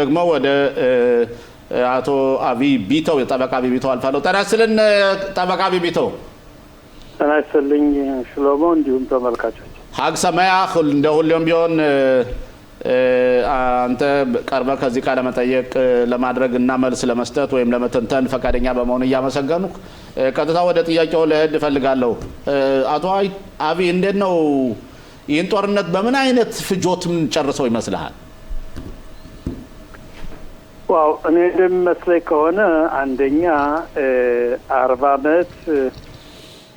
ደግሞ ወደ አቶ አብይ ቢተው የጠበቃ አብይ ቢተው አልፋለሁ። ተናስልን ጠበቃ አብይ ቢተው ተናስልኝ ሽሎሞ እንዲሁም ተመልካቾች ሀቅ ሰማያ እንደ ሁሉም ቢሆን አንተ ቀርበ ከዚህ ቃለ መጠየቅ ለማድረግ እና መልስ ለመስጠት ወይም ለመተንተን ፈቃደኛ በመሆን እያመሰገንኩ ቀጥታ ወደ ጥያቄው ልሄድ እፈልጋለሁ። አቶ አብይ እንዴት ነው ይህን ጦርነት በምን አይነት ፍጆትም ጨርሰው ይመስልሃል? ዋው እኔ እንደሚመስለኝ ከሆነ አንደኛ 40 ዓመት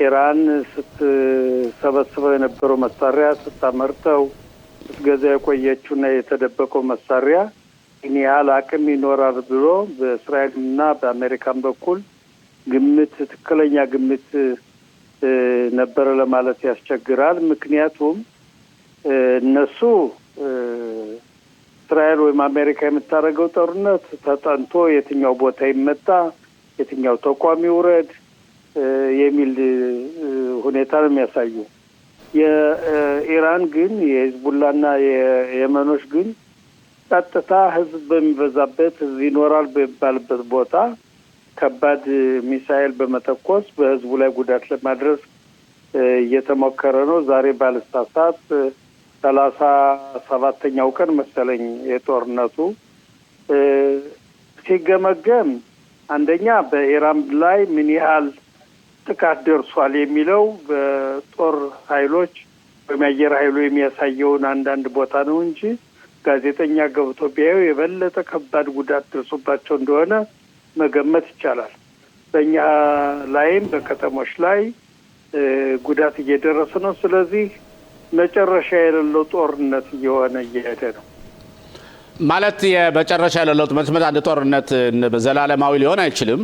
ኢራን ስትሰበስበው የነበረው መሳሪያ ስታመርተው ስትገዛ የቆየችውና የተደበቀው መሳሪያ ይህን ያህል አቅም ይኖራል ብሎ በእስራኤልና በአሜሪካን በኩል ትክክለኛ ግምት ነበረ ለማለት ያስቸግራል። ምክንያቱም እነሱ እስራኤል ወይም አሜሪካ የምታደርገው ጦርነት ተጠንቶ የትኛው ቦታ ይመታ የትኛው ተቋም ይውረድ የሚል ሁኔታ ነው የሚያሳዩ። የኢራን ግን የሂዝቡላና የየመኖች ግን ቀጥታ ህዝብ በሚበዛበት ህዝብ ይኖራል በሚባልበት ቦታ ከባድ ሚሳኤል በመተኮስ በህዝቡ ላይ ጉዳት ለማድረስ እየተሞከረ ነው። ዛሬ ባለስታሳት 37ኛው ቀን መሰለኝ የጦርነቱ ሲገመገም አንደኛ በኢራን ላይ ምን ያህል ጥቃት ደርሷል የሚለው በጦር ኃይሎች በአየር ኃይሉ የሚያሳየውን አንዳንድ ቦታ ነው እንጂ ጋዜጠኛ ገብቶ ቢያዩ የበለጠ ከባድ ጉዳት ደርሶባቸው እንደሆነ መገመት ይቻላል። በእኛ ላይም በከተሞች ላይ ጉዳት እየደረሰ ነው። ስለዚህ መጨረሻ የሌለው ጦርነት እየሆነ እየሄደ ነው ማለት የመጨረሻ የሌለው መስመር አንድ ጦርነት ዘላለማዊ ሊሆን አይችልም።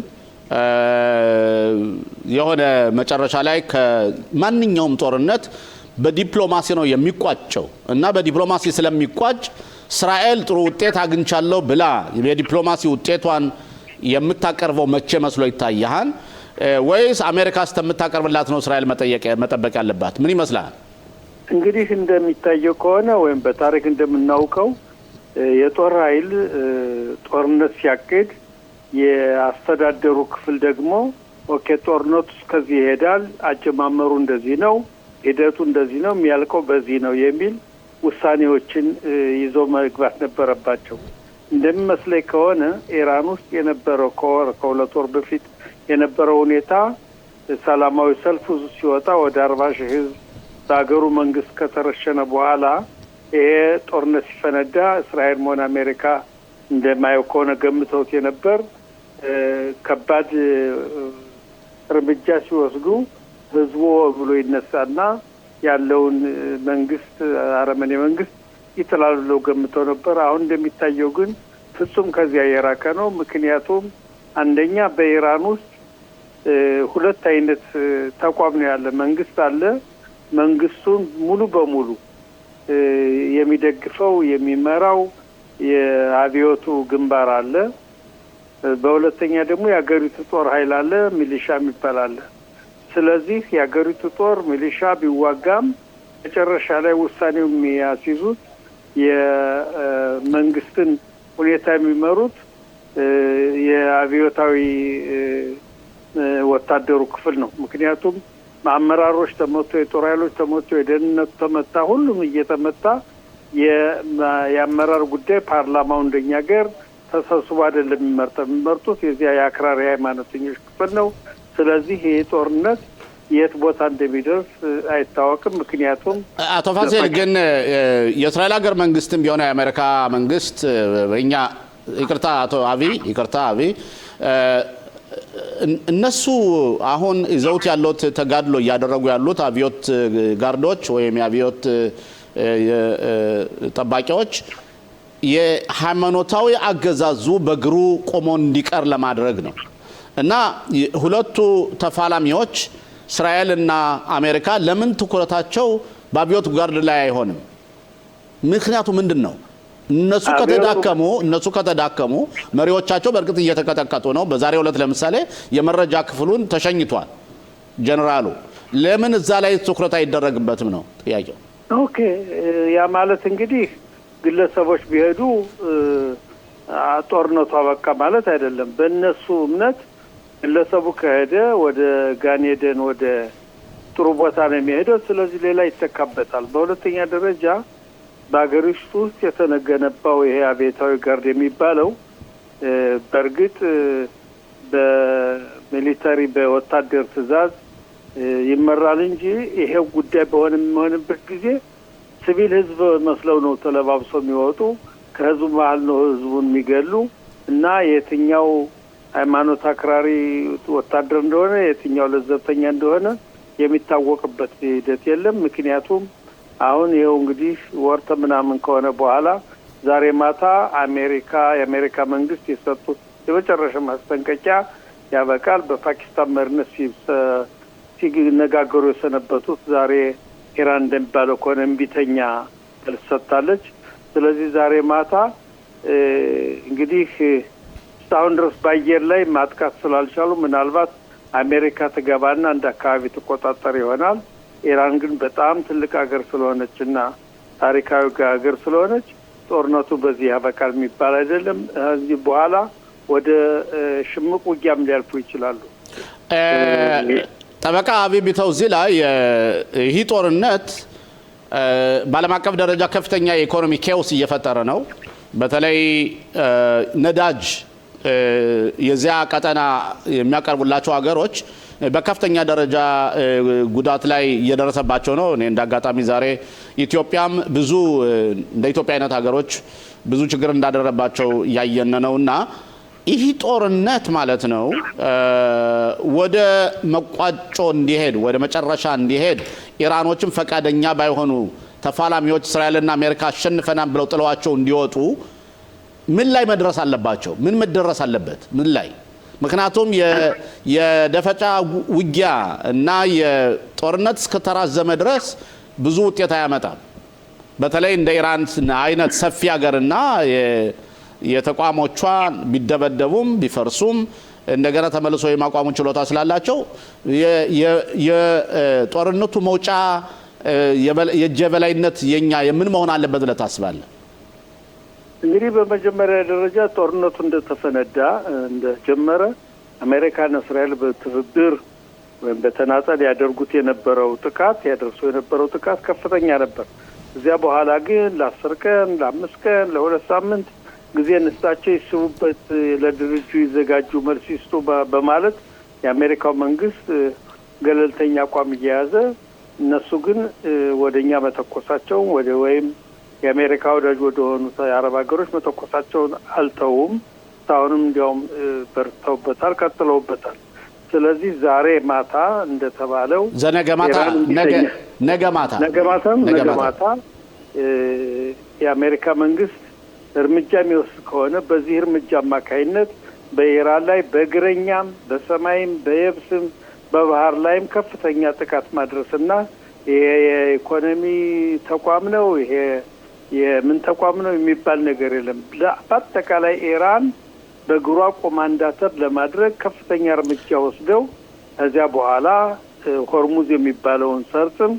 የሆነ መጨረሻ ላይ ከማንኛውም ጦርነት በዲፕሎማሲ ነው የሚቋጨው እና በዲፕሎማሲ ስለሚቋጭ እስራኤል ጥሩ ውጤት አግኝቻለሁ ብላ የዲፕሎማሲ ውጤቷን የምታቀርበው መቼ መስሎ ይታያል? ወይስ አሜሪካ ስተምታቀርብላት ነው እስራኤል መጠበቅ ያለባት? ምን ይመስላል? እንግዲህ እንደሚታየው ከሆነ ወይም በታሪክ እንደምናውቀው የጦር ኃይል ጦርነት ሲያቅድ የአስተዳደሩ ክፍል ደግሞ ኦኬ ጦርነቱ እስከዚህ ይሄዳል፣ አጀማመሩ እንደዚህ ነው፣ ሂደቱ እንደዚህ ነው፣ የሚያልቀው በዚህ ነው የሚል ውሳኔዎችን ይዘው መግባት ነበረባቸው። እንደሚመስለኝ ከሆነ ኢራን ውስጥ የነበረው ከሁለት ወር በፊት የነበረው ሁኔታ ሰላማዊ ሰልፍ ሲወጣ ወደ 40 ሺህ ህዝብ በሀገሩ መንግስት ከተረሸነ በኋላ ይሄ ጦርነት ሲፈነዳ እስራኤል ሆነ አሜሪካ እንደማየው ከሆነ ገምተውት የነበር ከባድ እርምጃ ሲወስዱ ህዝቡ ብሎ ይነሳና ያለውን መንግስት አረመኔ መንግስት ይተላልለው ገምተው ነበር። አሁን እንደሚታየው ግን ፍጹም ከዚያ የራቀ ነው። ምክንያቱም አንደኛ በኢራን ውስጥ ሁለት አይነት ተቋም ነው ያለ። መንግስት አለ። መንግስቱን ሙሉ በሙሉ የሚደግፈው የሚመራው የአብዮቱ ግንባር አለ። በሁለተኛ ደግሞ የአገሪቱ ጦር ኃይል አለ፣ ሚሊሻ የሚባል አለ። ስለዚህ የአገሪቱ ጦር ሚሊሻ ቢዋጋም መጨረሻ ላይ ውሳኔው የሚያስይዙት የመንግስትን ሁኔታ የሚመሩት የአብዮታዊ ወታደሩ ክፍል ነው። ምክንያቱም አመራሮች ተመቶ የጦር ኃይሎች ተመቶ የደህንነቱ ተመታ፣ ሁሉም እየተመታ የአመራር ጉዳይ ፓርላማው እንደኛ ሀገር ተሰብስቦ አይደለም የሚመርጡት የዚያ የአክራሪ ሃይማኖተኞች ክፍል ነው። ስለዚህ ይሄ ጦርነት የት ቦታ እንደሚደርስ አይታወቅም። ምክንያቱም አቶ ፋሲል ግን የእስራኤል ሀገር መንግስትም ቢሆን የአሜሪካ መንግስት በእኛ ይቅርታ አቶ አብይ እነሱ አሁን ይዘውት ያሉት ተጋድሎ እያደረጉ ያሉት አብዮት ጋርዶች ወይም የአብዮት ጠባቂዎች የሃይማኖታዊ አገዛዙ በግሩ ቆሞ እንዲቀር ለማድረግ ነው እና ሁለቱ ተፋላሚዎች እስራኤልና አሜሪካ ለምን ትኩረታቸው በአብዮት ጋርድ ላይ አይሆንም? ምክንያቱ ምንድን ነው? እነሱ ከተዳከሙ መሪዎቻቸው በእርግጥ እየተቀጠቀጡ ነው። በዛሬው ዕለት ለምሳሌ የመረጃ ክፍሉን ተሸኝቷል ጀነራሉ። ለምን እዛ ላይ ትኩረት አይደረግበትም ነው ጥያቄው። ኦኬ ያ ማለት እንግዲህ ግለሰቦች ቢሄዱ ጦርነቱ አበቃ ማለት አይደለም። በእነሱ እምነት ግለሰቡ ከሄደ ወደ ጋኔደን ወደ ጥሩ ቦታ ነው የሚሄደው። ስለዚህ ሌላ ይተካበታል። በሁለተኛ ደረጃ በአገሪቱ ውስጥ የተገነባው ይሄ አብዮታዊ ጋርድ የሚባለው በእርግጥ በሚሊተሪ በወታደር ትዕዛዝ ይመራል እንጂ ይሄው ጉዳይ በሆነበት ጊዜ ሲቪል ህዝብ መስለው ነው ተለባብሰው የሚወጡ። ከህዝቡ መሀል ነው ህዝቡን የሚገሉ እና የትኛው ሃይማኖት አክራሪ ወታደር እንደሆነ የትኛው ለዘብተኛ እንደሆነ የሚታወቅበት ሂደት የለም። ምክንያቱም አሁን ይኸው እንግዲህ ወር ምናምን ከሆነ በኋላ ዛሬ ማታ የአሜሪካ መንግስት የሰጡት የመጨረሻ ማስጠንቀቂያ ያበቃል። በፓኪስታን መሪነት ሲነጋገሩ የሰነበቱት ዛሬ ኢራን እንደሚባለው ከሆነ እምቢተኛ መልስ ሰጥታለች። ስለዚህ ዛሬ ማታ እንግዲህ እስካሁን ድረስ በአየር ላይ ማጥቃት ስላልቻሉ ምናልባት አሜሪካ ትገባና አንድ አካባቢ ትቆጣጠር ይሆናል። ኢራን ግን በጣም ትልቅ ሀገር ስለሆነች እና ታሪካዊ ሀገር ስለሆነች ጦርነቱ በዚህ ያበቃል የሚባል አይደለም። ከዚህ በኋላ ወደ ሽምቅ ውጊያም ሊያልፉ ይችላሉ። ጠበቃ አብይ ቢተው እዚህ ላይ ይህ ጦርነት በዓለም አቀፍ ደረጃ ከፍተኛ የኢኮኖሚ ኬዎስ እየፈጠረ ነው። በተለይ ነዳጅ የዚያ ቀጠና የሚያቀርቡላቸው ሀገሮች በከፍተኛ ደረጃ ጉዳት ላይ እየደረሰባቸው ነው። እኔ እንዳጋጣሚ ዛሬ ኢትዮጵያም ብዙ እንደ ኢትዮጵያ አይነት ሀገሮች ብዙ ችግር እንዳደረባቸው እያየን ነውና ይህ ጦርነት ማለት ነው ወደ መቋጮ እንዲሄድ ወደ መጨረሻ እንዲሄድ ኢራኖችም ፈቃደኛ ባይሆኑ ተፋላሚዎች እስራኤልና አሜሪካ አሸንፈናል ብለው ጥለዋቸው እንዲወጡ ምን ላይ መድረስ አለባቸው? ምን መደረስ አለበት? ምን ላይ? ምክንያቱም የደፈጫ ውጊያ እና የጦርነት እስከተራዘመ ድረስ ብዙ ውጤት አያመጣም። በተለይ እንደ ኢራን አይነት ሰፊ ሀገርና የተቋሞቿ ቢደበደቡም ቢፈርሱም እንደገና ተመልሶ የማቋሙ ችሎታ ስላላቸው የጦርነቱ መውጫ የጀበላይነት የኛ የምን መሆን አለበት ብለህ ታስባለህ? እንግዲህ በመጀመሪያ ደረጃ ጦርነቱ እንደጀመረ አሜሪካና እስራኤል በትብብር ወይም በተናጠል ያደርሱ የነበረው ጥቃት ከፍተኛ ነበር። እዚያ በኋላ ግን ለ10 ቀን ለ5 ቀን ለ2 ሳምንት ጊዜ እንስጣቸው ይስቡበት፣ ለድርድሩ ይዘጋጁ፣ መልስ ይስጡ በማለት የአሜሪካው መንግስት ገለልተኛ አቋም እየያዘ እነሱ ግን ወደኛ መተኮሳቸው ወይም የአሜሪካ ወዳጅ ወደ ሆኑት የአረብ ሀገሮች መተኮሳቸውን አልተውም። አሁንም እንዲያውም በርተውበታል፣ ቀጥለውበታል። ስለዚህ ዛሬ ማታ እንደተባለው ነገ ማታ የአሜሪካ መንግስት እርምጃ የሚወስድ ከሆነ በዚህ እርምጃ አማካይነት በኢራን ላይ በእግረኛም በሰማይም በየብስም በባህር ላይም ከፍተኛ ጥቃት ማድረስና ይሄ የኢኮኖሚ ተቋም ነው ይሄ የምን ተቋም ነው የሚባል ነገር የለም። በአጠቃላይ ኢራን በእግሯ ኮማንዳተር ለማድረግ ከፍተኛ እርምጃ ወስደው ከዚያ በኋላ ሆርሙዝ የሚባለውን ሰርጥም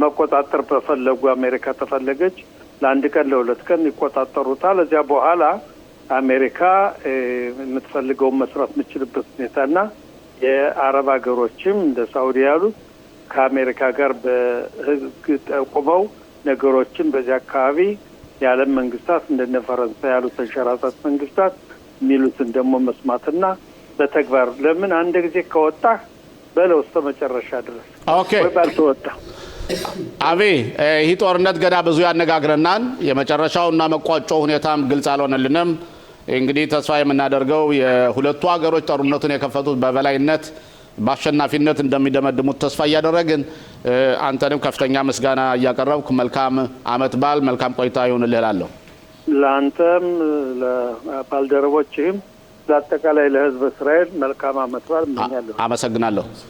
መቆጣጠር በፈለጉ አሜሪካ ተፈለገች ለአንድ ቀን ለሁለት ቀን ይቆጣጠሩታል። እዚያ በኋላ አሜሪካ የምትፈልገውን መስራት የምችልበት ሁኔታና የአረብ ሀገሮችም እንደ ሳውዲ ያሉት ከአሜሪካ ጋር በህግ ጠቁመው ነገሮችን በዚያ አካባቢ የዓለም መንግስታት እንደነ ፈረንሳይ ያሉት ተንሸራታች መንግስታት የሚሉትን ደግሞ መስማትና በተግባር ለምን አንድ ጊዜ ከወጣህ በለው እስከ መጨረሻ ድረስ ወይ ባልተወጣ አቤ ይህ ጦርነት ገና ብዙ ያነጋግረናል። የመጨረሻውና መቋጮው ሁኔታም ግልጽ አልሆነልንም። እንግዲህ ተስፋ የምናደርገው የሁለቱ ሀገሮች ጦርነቱን የከፈቱት በበላይነት በአሸናፊነት እንደሚደመድሙት ተስፋ እያደረግን አንተንም ከፍተኛ ምስጋና እያቀረብኩ መልካም አመት በዓል መልካም ቆይታ ይሁንልህ እላለሁ። ለአንተም ለባልደረቦችህም ለአጠቃላይ ለህዝብ እስራኤል መልካም አመት በዓል እመኛለሁ። አመሰግናለሁ።